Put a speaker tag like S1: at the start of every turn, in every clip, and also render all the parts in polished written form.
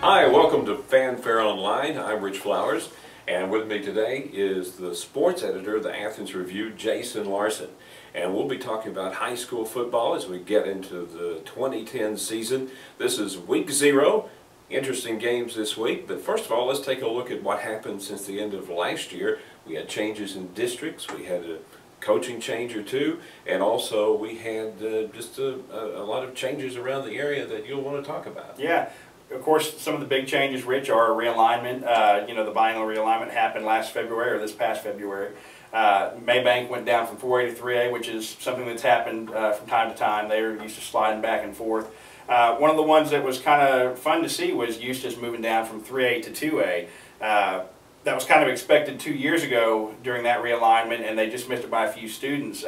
S1: Hi, welcome to Fanfare Online. I'm Rich Flowers, and with me today is the sports editor of the Athens Review, Jason Larson. And we'll be talking about high school football as we get into the 2010 season. This is week 0. Interesting games this week, but first of all, let's take a look at what happened since the end of last year. We had changes in districts, we had a coaching change or two, and also we had just a lot of changes around the area that you'll want to talk about.
S2: Yeah. Of course, some of the big changes, Rich, are realignment. The biennial realignment happened last February, or this past February. Maybank went down from 4A to 3A, which is something that's happened from time to time. They were used to sliding back and forth. One of the ones that was kind of fun to see was Eustis moving down from 3A to 2A. That was kind of expected 2 years ago during that realignment, and they just missed it by a few students.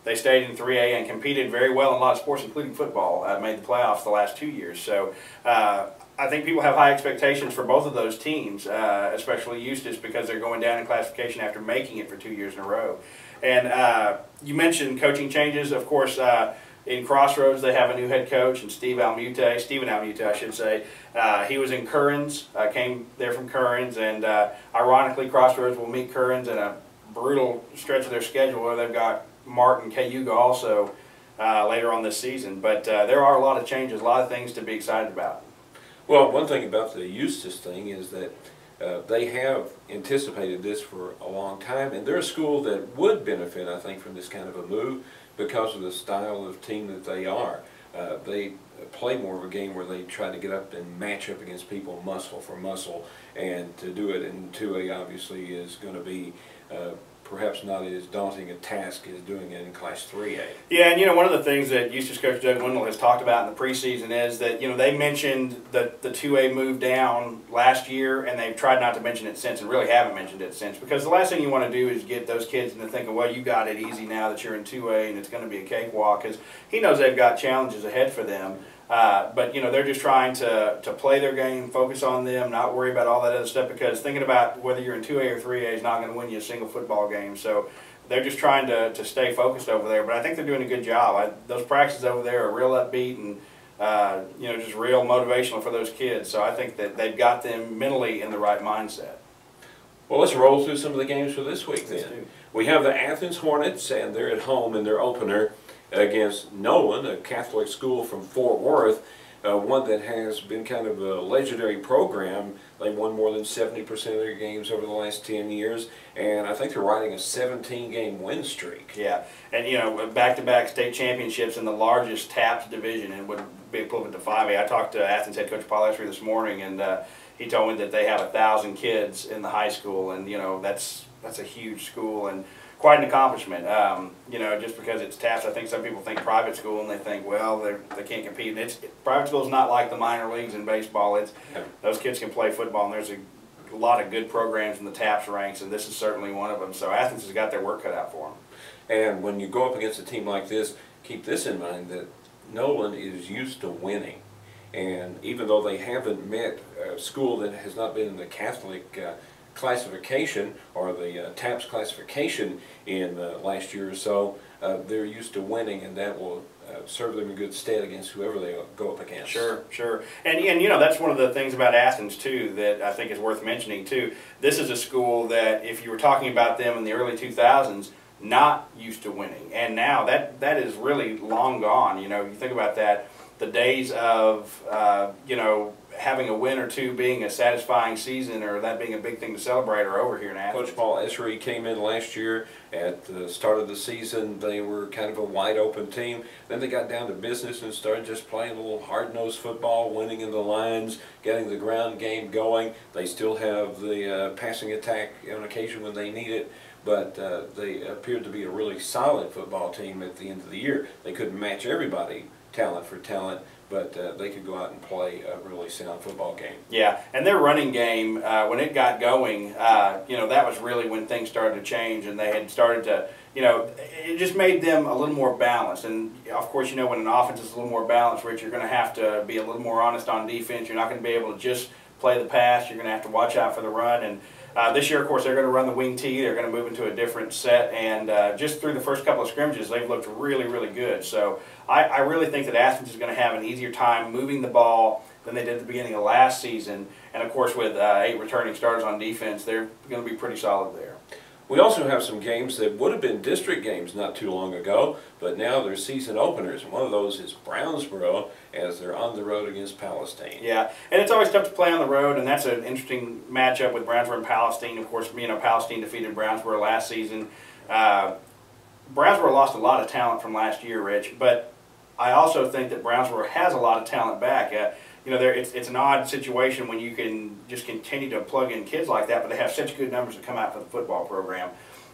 S2: They stayed in 3A and competed very well in a lot of sports, including football. Made the playoffs the last 2 years. So I think people have high expectations for both of those teams, especially Eustis, because they're going down in classification after making it for 2 years in a row. And you mentioned coaching changes. Of course, in Crossroads, they have a new head coach, and Stephen Almute, I should say. He was in Currens, came there from Currens, and ironically, Crossroads will meet Currens in a brutal stretch of their schedule where they've got Martin Cayuga also later on this season. But there are a lot of changes, a lot of things to be excited about.
S1: Well, one thing about the Eustis thing is that they have anticipated this for a long time, and they're a school that would benefit, I think, from this kind of a move because of the style of team that they are. They play more of a game where they try to get up and match up against people muscle for muscle, and to do it in 2A obviously is going to be perhaps not as daunting a task as doing it in Class 3A.
S2: Yeah, and one of the things that Eustis coach Doug Wendell has talked about in the preseason is that they mentioned the 2A move down last year, and they've tried not to mention it since, and really haven't mentioned it since, because the last thing you want to do is get those kids into thinking, well, you got it easy now that you're in 2A and it's going to be a cakewalk, because he knows they've got challenges ahead for them. But they're just trying to play their game, focus on them, not worry about all that other stuff, because thinking about whether you're in 2A or 3A is not going to win you a single football game. So they're just trying to stay focused over there. But I think they're doing a good job. Those practices over there are real upbeat and just real motivational for those kids. So I think that they've got them mentally in the right mindset.
S1: Well, let's roll through some of the games for this week then. We have the Athens Hornets, and they're at home in their opener against Nolan, a Catholic school from Fort Worth, one that has been kind of a legendary program. They won more than 70% of their games over the last 10 years, and I think they're riding a 17-game win streak.
S2: Yeah, and back-to-back state championships in the largest TAPS division, and would be equivalent to 5A. I talked to Athens head coach Paul Esri this morning, and he told me that they have 1,000 kids in the high school, and that's a huge school and quite an accomplishment. Just because it's TAPS, I think some people think private school and they think, well, they can't compete. And private school is not like the minor leagues in baseball. Those kids can play football, and there's a lot of good programs in the TAPS ranks, and this is certainly one of them. So Athens has got their work cut out for them.
S1: And when you go up against a team like this, keep this in mind, that Nolan is used to winning. And even though they haven't met a school that has not been in the Catholic classification or the TAPS classification in last year or so, they're used to winning, and that will serve them in good stead against whoever they go up against.
S2: Sure, sure. And that's one of the things about Athens too that I think is worth mentioning too. This is a school that, if you were talking about them in the early 2000s, not used to winning, and now that is really long gone. You think about that, the days of having a win or two being a satisfying season, or that being a big thing to celebrate, are over here in Athens.
S1: Coach Paul Esri came in last year. At the start of the season, they were kind of a wide-open team. Then they got down to business and started just playing a little hard-nosed football, winning in the lines, getting the ground game going. They still have the passing attack on occasion when they need it, but they appeared to be a really solid football team at the end of the year. They couldn't match everybody talent for talent, but they could go out and play a really sound football game. Yeah,
S2: and their running game, when it got going, that was really when things started to change, and they had started to, it just made them a little more balanced. And of course, when an offense is a little more balanced, Rich, you're going to have to be a little more honest on defense. You're not going to be able to just play the pass. You're going to have to watch out for the run. And This year, of course, they're going to run the wing tee. They're going to move into a different set, and just through the first couple of scrimmages, they've looked really, really good. So I really think that Athens is going to have an easier time moving the ball than they did at the beginning of last season. And of course, with 8 returning starters on defense, they're going to be pretty solid there.
S1: We also have some games that would have been district games not too long ago, but now they're season openers. One of those is Brownsboro, as they're on the road against Palestine.
S2: Yeah, and it's always tough to play on the road, and that's an interesting matchup with Brownsboro and Palestine. Of course, Palestine defeated Brownsboro last season. Brownsboro lost a lot of talent from last year, Rich, but I also think that Brownsboro has a lot of talent back. It's an odd situation when you can just continue to plug in kids like that, but they have such good numbers to come out for the football program.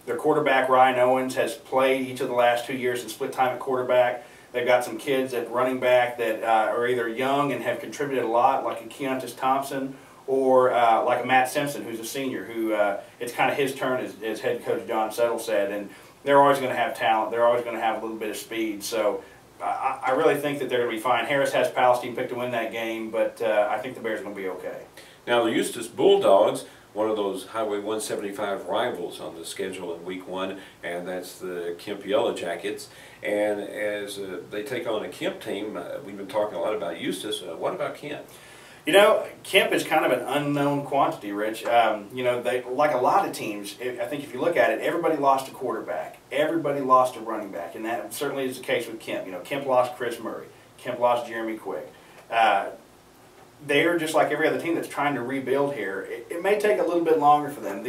S2: Their quarterback, Ryan Owens, has played each of the last 2 years and split time at quarterback. They've got some kids at running back that are either young and have contributed a lot, like a Keontae Thompson, or like a Matt Simpson, who's a senior, who it's kind of his turn, as head coach John Settle said. And they're always going to have talent. They're always going to have a little bit of speed. So I really think that they're going to be fine. Harris has Palestine picked to win that game, but I think the Bears are going to be okay.
S1: Now the Eustis Bulldogs, one of those Highway 175 rivals on the schedule in Week 1, and that's the Kemp Yellow Jackets. And as they take on a Kemp team, we've been talking a lot about Eustis. What about Kemp?
S2: Kemp is kind of an unknown quantity, Rich. They, like a lot of teams, I think if you look at it, everybody lost a quarterback. Everybody lost a running back, and that certainly is the case with Kemp. Kemp lost Chris Murray. Kemp lost Jeremy Quick. They are just like every other team that's trying to rebuild here. It may take a little bit longer for them.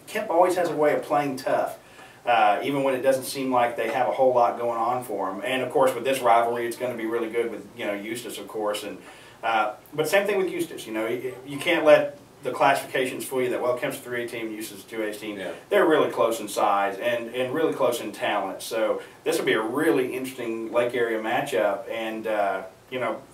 S2: Kemp always has a way of playing tough, even when it doesn't seem like they have a whole lot going on for them. And, of course, with this rivalry, it's going to be really good with, Eustis, of course. But same thing with Eustis. You can't let the classifications fool you that, well, Kemp's a 3A team, Eustis is a 2A team. Yeah. They're really close in size and really close in talent. So this will be a really interesting Lake area matchup. And,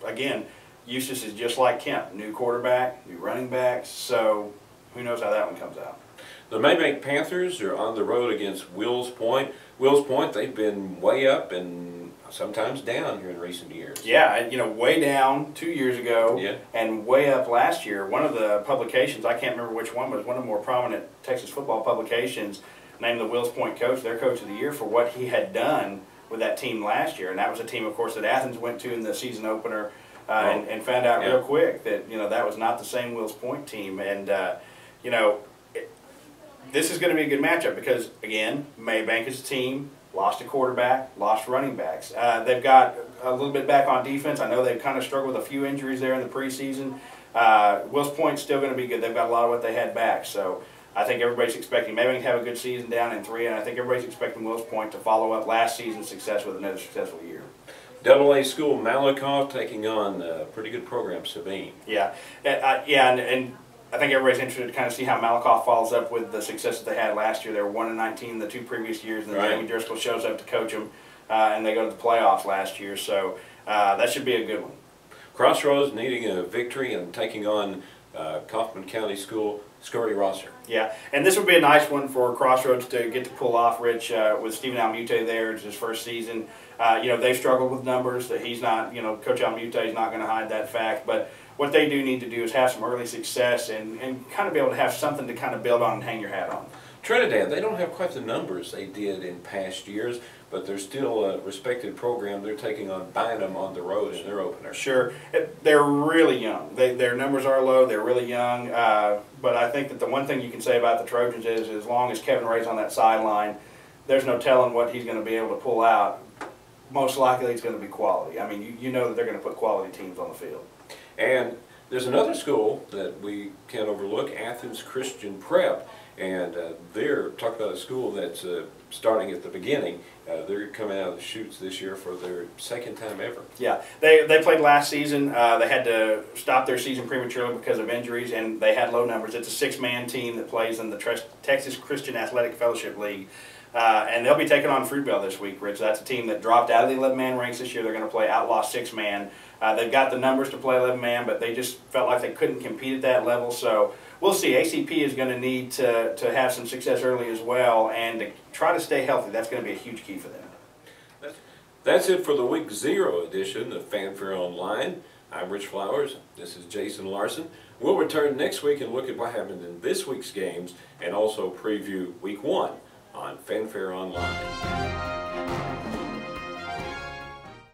S2: again, Eustis is just like Kemp. New quarterback, new running backs. So who knows how that one comes out.
S1: The Maybank Panthers are on the road against Wills Point. Wills Point, they've been way up and sometimes down here in recent years.
S2: Yeah, way down 2 years ago,
S1: yeah,
S2: and way up last year. One of the publications, I can't remember which one, but it was one of the more prominent Texas football publications, named the Wills Point coach, their coach of the year, for what he had done with that team last year. And that was a team, of course, that Athens went to in the season opener and found out real quick that, that was not the same Wills Point team. And, this is going to be a good matchup because, again, Maybank is a team, lost a quarterback, lost running backs. They've got a little bit back on defense. I know they've kind of struggled with a few injuries there in the preseason. Wills Point's still going to be good. They've got a lot of what they had back. So I think everybody's expecting Maybank to have a good season down in 3, and I think everybody's expecting Wills Point to follow up last season's success with another successful year.
S1: AA school Malakoff taking on a pretty good program, Sabine.
S2: Yeah, and I think everybody's interested to kind of see how Malakoff follows up with the success that they had last year. They were 1-19 the 2 previous years, and then Jamie Driscoll shows up to coach them, and they go to the playoffs last year. So that should be a good one.
S1: Crossroads needing a victory and taking on Kaufman County School Scotty Rosser.
S2: Yeah, and this would be a nice one for Crossroads to get to pull off, Rich, with Stephen Almute there. It's his first season. They've struggled with numbers. That he's not, Coach Almute is not going to hide that fact, but what they do need to do is have some early success and kind of be able to have something to kind of build on and hang your hat on.
S1: Trinidad, they don't have quite the numbers they did in past years, but they're still a respected program. They're taking on Bynum on the road in their opener.
S2: Sure. They're really young. Their numbers are low. They're really young. But I think that the one thing you can say about the Trojans is as long as Kevin Ray's on that sideline, there's no telling what he's going to be able to pull out. Most likely it's going to be quality. I mean, you know that they're going to put quality teams on the field.
S1: And there's another school that we can't overlook, Athens Christian Prep, and they're talking about a school that's starting at the beginning. They're coming out of the chutes this year for their second time ever. Yeah,
S2: they played last season. They had to stop their season prematurely because of injuries, and they had low numbers. It's a 6-man team that plays in the Texas Christian Athletic Fellowship League. And they'll be taking on Fruitvale this week, Rich. That's a team that dropped out of the 11-man ranks this year. They're going to play outlaw 6-man. They've got the numbers to play 11-man, but they just felt like they couldn't compete at that level. So we'll see. ACP is going to need to have some success early as well, and to try to stay healthy. That's going to be a huge key for them.
S1: That's it for the Week 0 edition of Fanfare Online. I'm Rich Flowers. This is Jason Larson. We'll return next week and look at what happened in this week's games and also preview Week 1 on Fanfare Online.